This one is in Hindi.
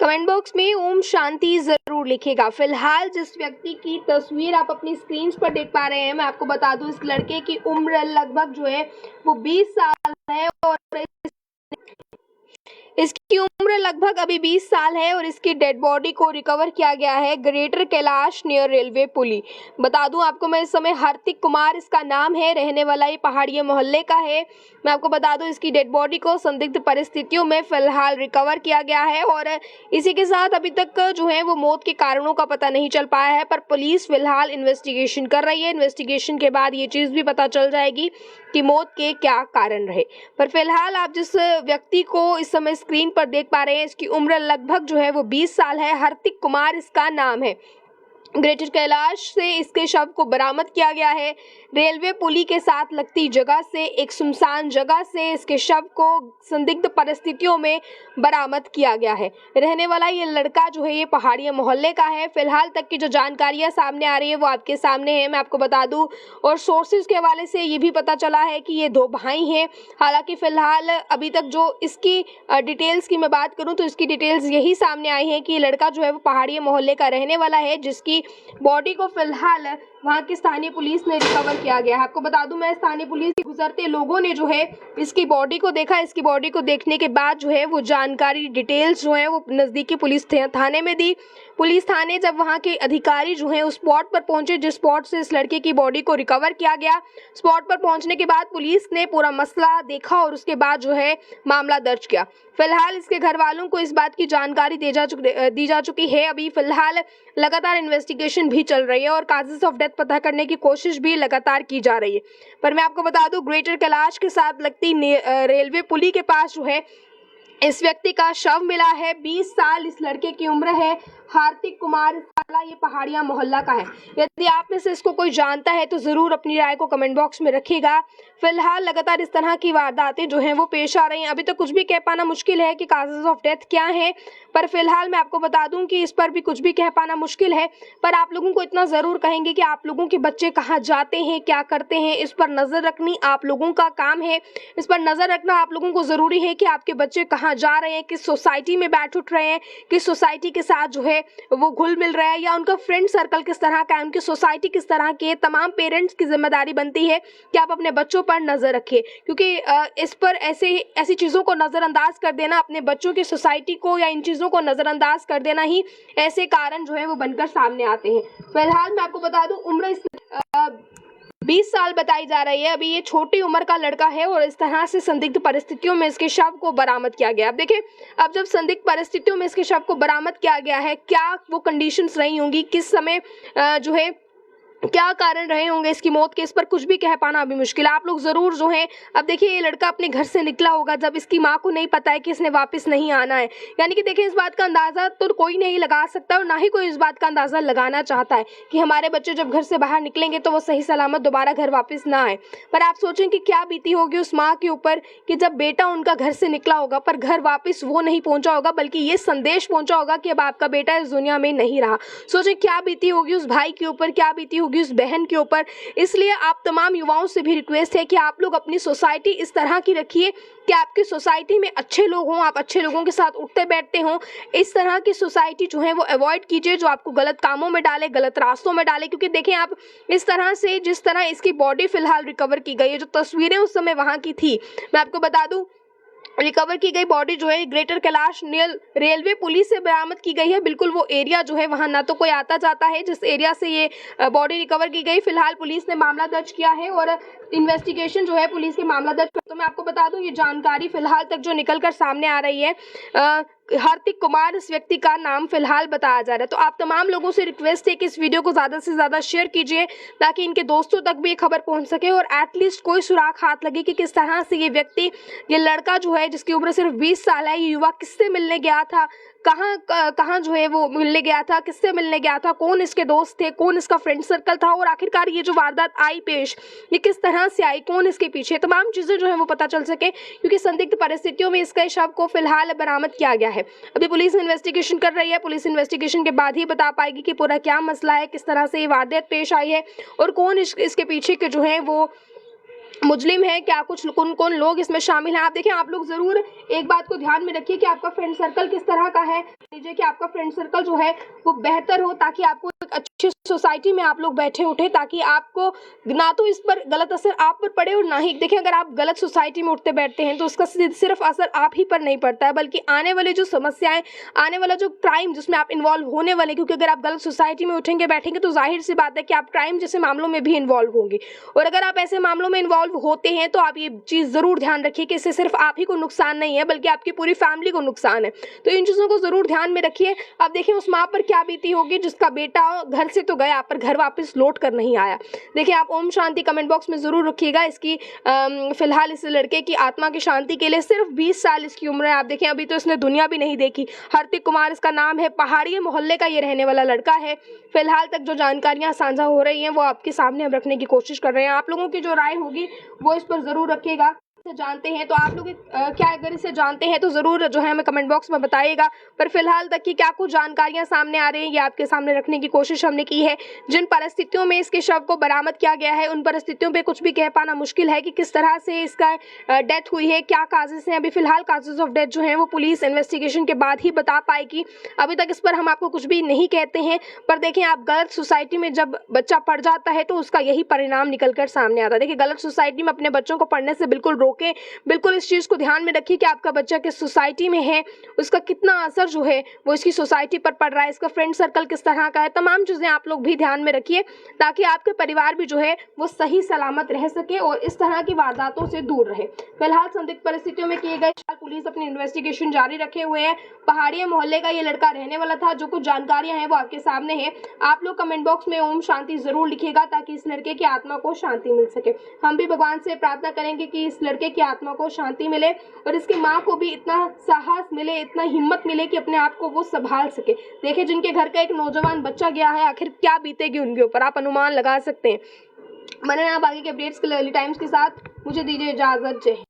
कमेंट बॉक्स में ओम शांति जरूर लिखेगा। फिलहाल जिस व्यक्ति की तस्वीर आप अपनी स्क्रीन पर देख पा रहे हैं, मैं आपको बता दूं, इस लड़के की उम्र लगभग जो है वो 20 साल है और इसकी उम्र लगभग अभी 20 साल है और इसकी डेड बॉडी को रिकवर किया गया है ग्रेटर कैलाश नियर रेलवे पुली। बता दूं आपको मैं इस समय हार्दिक कुमार इसका नाम है, रहने वाला ये पहाड़िया मोहल्ले का है। मैं आपको बता दूं इसकी डेड बॉडी को संदिग्ध परिस्थितियों में फिलहाल रिकवर किया गया है और इसी के साथ अभी तक जो है वो मौत के कारणों का पता नहीं चल पाया है, पर पुलिस फिलहाल इन्वेस्टिगेशन कर रही है। इन्वेस्टिगेशन के बाद ये चीज भी पता चल जाएगी कि मौत के क्या कारण रहे। पर फिलहाल आप जिस व्यक्ति को इस समय स्क्रीन पर देख पा रहे हैं, इसकी उम्र लगभग जो है वो 20 साल है। हार्दिक कुमार इसका नाम है। ग्रेटर कैलाश से इसके शव को बरामद किया गया है। रेलवे पुली के साथ लगती जगह से, एक सुनसान जगह से इसके शव को संदिग्ध परिस्थितियों में बरामद किया गया है। रहने वाला ये लड़का जो है ये पहाड़िया मोहल्ले का है। फिलहाल तक की जो जानकारियां सामने आ रही है वो आपके सामने है, मैं आपको बता दूं। और सोर्सेज के हवाले से ये भी पता चला है कि ये 2 भाई हैं। हालांकि फिलहाल अभी तक जो इसकी डिटेल्स की मैं बात करूं तो इसकी डिटेल्स यही सामने आई है कि ये लड़का जो है वो पहाड़िया मोहल्ले का रहने वाला है, जिसकी बॉडी को फिलहाल वहां की स्थानीय पुलिस ने रिकवर किया गया है। आपको बता दूं मैं, स्थानीय पुलिस से गुजरते लोगों ने जो है इसकी बॉडी को देखा। इसकी बॉडी को देखने के बाद जो है वो जानकारी डिटेल्स जो है वो नजदीकी पुलिस थाने में दी। पुलिस थाने जब वहां के अधिकारी जो है उस स्पॉट पर पहुंचे जिस स्पॉट से इस लड़के की बॉडी को रिकवर किया गया, स्पॉट पर पहुंचने के बाद पुलिस ने पूरा मसला देखा और उसके बाद जो है मामला दर्ज किया। फिलहाल इसके घर वालों को इस बात की जानकारी दी जा चुकी है। अभी फिलहाल लगातार इन्वेस्टिगेशन भी चल रही है और काजेस ऑफ डेथ पता करने की कोशिश भी लगातार की जा रही है। पर मैं आपको बता दूं, ग्रेटर कैलाश के साथ लगती रेलवे पुली के पास जो है इस व्यक्ति का शव मिला है। 20 साल इस लड़के की उम्र है। हार्दिक कुमार ये पहाड़िया मोहल्ला का है। यदि आप में से इसको कोई जानता है तो जरूर अपनी राय को कमेंट बॉक्स में रखिएगा। फिलहाल लगातार इस तरह की वारदातें जो हैं वो पेश आ रही हैं। अभी तक कुछ भी कह पाना मुश्किल है कि काजेस ऑफ डेथ क्या है, पर फिलहाल मैं आपको बता दूं कि इस पर भी कुछ भी कह पाना मुश्किल है। पर आप लोगों को इतना जरूर कहेंगे कि आप लोगों के बच्चे कहाँ जाते हैं, क्या करते हैं, इस पर नजर रखनी आप लोगों का काम है। इस पर नजर रखना आप लोगों को जरूरी है कि आपके बच्चे कहाँ जा रहे हैं, किस सोसाइटी में बैठ उठ रहे हैं, किस सोसाइटी के साथ जो है वो घुल मिल रहा है, या उनका फ्रेंड सर्कल किस तरह का है, उनकी सोसाइटी किस तरह की है। तमाम पेरेंट्स की जिम्मेदारी बनती है कि आप अपने बच्चों पर नजर रखें, क्योंकि इस पर ऐसी चीजों को नजरअंदाज कर देना, अपने बच्चों की सोसाइटी को या इन चीजों को नजरअंदाज कर देना ही ऐसे कारण जो है वो बनकर सामने आते हैं। फिलहाल मैं आपको बता दूं, उम्र 20 साल बताई जा रही है। अभी ये छोटी उम्र का लड़का है और इस तरह से संदिग्ध परिस्थितियों में इसके शव को बरामद किया गया। अब देखिए, अब जब संदिग्ध परिस्थितियों में इसके शव को बरामद किया गया है, क्या वो कंडीशंस रही होंगी, किस समय जो है क्या कारण रहे होंगे इसकी मौत के, इस पर कुछ भी कह पाना अभी मुश्किल है। आप लोग जरूर जो है, अब देखिए ये लड़का अपने घर से निकला होगा जब इसकी माँ को नहीं पता है कि इसने वापस नहीं आना है। यानी कि देखिए, इस बात का अंदाजा तो कोई नहीं लगा सकता और ना ही कोई इस बात का अंदाजा लगाना चाहता है कि हमारे बच्चे जब घर से बाहर निकलेंगे तो वो सही सलामत दोबारा घर वापस ना आए। पर आप सोचें कि क्या बीती होगी उस माँ के ऊपर कि जब बेटा उनका घर से निकला होगा पर घर वापस वो नहीं पहुंचा होगा, बल्कि ये संदेश पहुंचा होगा कि अब आपका बेटा इस दुनिया में नहीं रहा। सोचें क्या बीती होगी उस भाई के ऊपर, क्या बीती होगी उस बहन के ऊपर। इसलिए आप तमाम युवाओं से भी रिक्वेस्ट है कि आप लोग अपनी सोसाइटी इस तरह की रखिए कि आपकी सोसाइटी में अच्छे लोग हों, आप अच्छे लोगों के साथ उठते बैठते हों। इस तरह की सोसाइटी जो है वो अवॉइड कीजिए जो आपको गलत कामों में डाले, गलत रास्तों में डाले। क्योंकि देखें आप, इस तरह से जिस तरह इसकी बॉडी फिलहाल रिकवर की गई है, जो तस्वीरें उस समय वहां की थी, मैं आपको बता दूं, रिकवर की गई बॉडी जो है greater Kailash near railway police से बरामद की गई है। बिल्कुल वो एरिया जो है वहां ना तो कोई आता जाता है जिस एरिया से ये बॉडी रिकवर की गई। फिलहाल पुलिस ने मामला दर्ज किया है और इन्वेस्टिगेशन जो है पुलिस के मामला दर्ज। तो मैं आपको बता दूं, ये जानकारी फिलहाल तक जो निकल कर सामने आ रही है, हार्दिक कुमार इस व्यक्ति का नाम फिलहाल बताया जा रहा है। तो आप तमाम लोगों से रिक्वेस्ट है कि इस वीडियो को ज़्यादा से ज़्यादा शेयर कीजिए ताकि इनके दोस्तों तक भी ये खबर पहुंच सके और एटलीस्ट कोई सुराग हाथ लगे कि किस तरह से ये व्यक्ति, ये लड़का जो है जिसकी उम्र सिर्फ 20 साल है, ये युवा किससे मिलने गया था, कहाँ जो है वो मिलने गया था, किससे मिलने गया था, कौन इसके दोस्त थे, कौन इसका फ्रेंड सर्कल था, और आखिरकार ये जो वारदात आई पेश, ये किस तरह से आई, कौन इसके पीछे, तमाम चीज़ें जो है वो पता चल सके। क्योंकि संदिग्ध परिस्थितियों में इसके शव को फिलहाल बरामद किया गया है। अभी पुलिस इन्वेस्टिगेशन कर रही है। पुलिस इन्वेस्टिगेशन के बाद ही बता पाएगी कि पूरा क्या मसला है, किस तरह से ये वारदात पेश आई है और कौन इसके पीछे के जो है वो मुजरिम है, क्या कुछ कौन कौन लोग इसमें शामिल हैं। आप देखिए, आप लोग जरूर एक बात को ध्यान में रखिए कि आपका फ्रेंड सर्कल किस तरह का है। लीजिए कि आपका फ्रेंड सर्कल जो है वो बेहतर हो, ताकि आपको एक अच्छी सोसाइटी में आप लोग बैठे उठे, ताकि आपको ना तो इस पर गलत असर आप पर पड़े और ना ही देखिए, अगर आप गलत सोसाइटी में उठते बैठते हैं तो उसका सिर्फ असर आप ही पर नहीं पड़ता है, बल्कि आने वाले जो समस्याएं, आने वाला जो क्राइम जिसमें आप इन्वॉल्व होने वाले, क्योंकि अगर आप गलत सोसाइटी में उठेंगे बैठेंगे तो जाहिर सी बात है कि आप क्राइम जैसे मामलों में भी इन्वॉल्व होंगे। और अगर आप ऐसे मामलों में इन्वॉल्व होते हैं तो आप ये चीज़ ज़रूर ध्यान रखिए कि इससे सिर्फ आप ही को नुकसान नहीं है, बल्कि आपकी पूरी फैमिली को नुकसान है। तो इन चीज़ों को ज़रूर ध्यान में रखिए। अब देखिए उस माँ पर क्या बीती होगी जिसका बेटा घर से तो गया पर घर वापस लौट कर नहीं आया। देखिए, आप ओम शांति कमेंट बॉक्स में ज़रूर रखिएगा। इसकी फिलहाल इस लड़के की आत्मा की शांति के लिए सिर्फ 20 साल इसकी उम्र है। आप देखें, अभी तो इसने दुनिया भी नहीं देखी। हार्दिक कुमार इसका नाम है, पहाड़ी मोहल्ले का ये रहने वाला लड़का है। फिलहाल तक जो जानकारियां साझा हो रही हैं वो आपके सामने हम रखने की कोशिश कर रहे हैं। आप लोगों की जो राय होगी वो इस पर ज़रूर रखिएगा। इसे जानते हैं तो आप लोग क्या अगर इसे जानते हैं तो ज़रूर जो है हमें कमेंट बॉक्स में बताइएगा। पर फिलहाल तक की क्या कुछ जानकारियां सामने आ रही हैं ये आपके सामने रखने की कोशिश हमने की है। जिन परिस्थितियों में इसके शव को बरामद किया गया है उन परिस्थितियों पे कुछ भी कह पाना मुश्किल है कि किस तरह से इसका डेथ हुई है, क्या काजेस हैं। अभी फिलहाल काजेस ऑफ डेथ जो है वो पुलिस इन्वेस्टिगेशन के बाद ही बता पाएगी। अभी तक इस पर हम आपको कुछ भी नहीं कहते हैं। पर देखें, आप गलत सोसाइटी में जब बच्चा पढ़ जाता है तो उसका यही परिणाम निकल कर सामने आता है। देखिए, गलत सोसाइटी में अपने बच्चों को पढ़ने से बिल्कुल रोकें। बिल्कुल इस चीज़ को ध्यान में रखिए कि आपका बच्चा किस सोसाइटी में है, उसका कितना असर जो है वो इसकी सोसाइटी पर पड़ रहा है, इसका फ्रेंड सर्कल किस तरह का है। तमाम चीज़ें आप लोग भी ध्यान में रखिए ताकि आपके परिवार भी जो है वो सही सलामत रह सके और इस तरह की वारदातों से दूर रहे। फिलहाल संदिग्ध परिस्थितियों में किए गए पुलिस अपनी इन्वेस्टिगेशन जारी रखे हुए है। पहाड़िया मोहल्ले का ये लड़का रहने वाला था। जो कुछ जानकारियां हैं वो आपके सामने है। आप लोग कमेंट बॉक्स में ओम शांति जरूर लिखिएगा ताकि इस लड़के की आत्मा को शांति मिल सके। हम भी भगवान से प्रार्थना करेंगे कि इस लड़के की आत्मा को शांति मिले और इसकी माँ को भी इतना साहस मिले, इतना हिम्मत मिले कि अपने आप को वो संभाल सके। देखिए, जिनके घर का एक नौजवान बच्चा गया है, आखिर क्या बीतेगी उनके ऊपर, आप अनुमान लगा सकते हैं। मैंने आप आगे के अपडेट्स के लिए अर्ली टाइम्स के साथ मुझे दीजिए इजाजत। जय हिंद।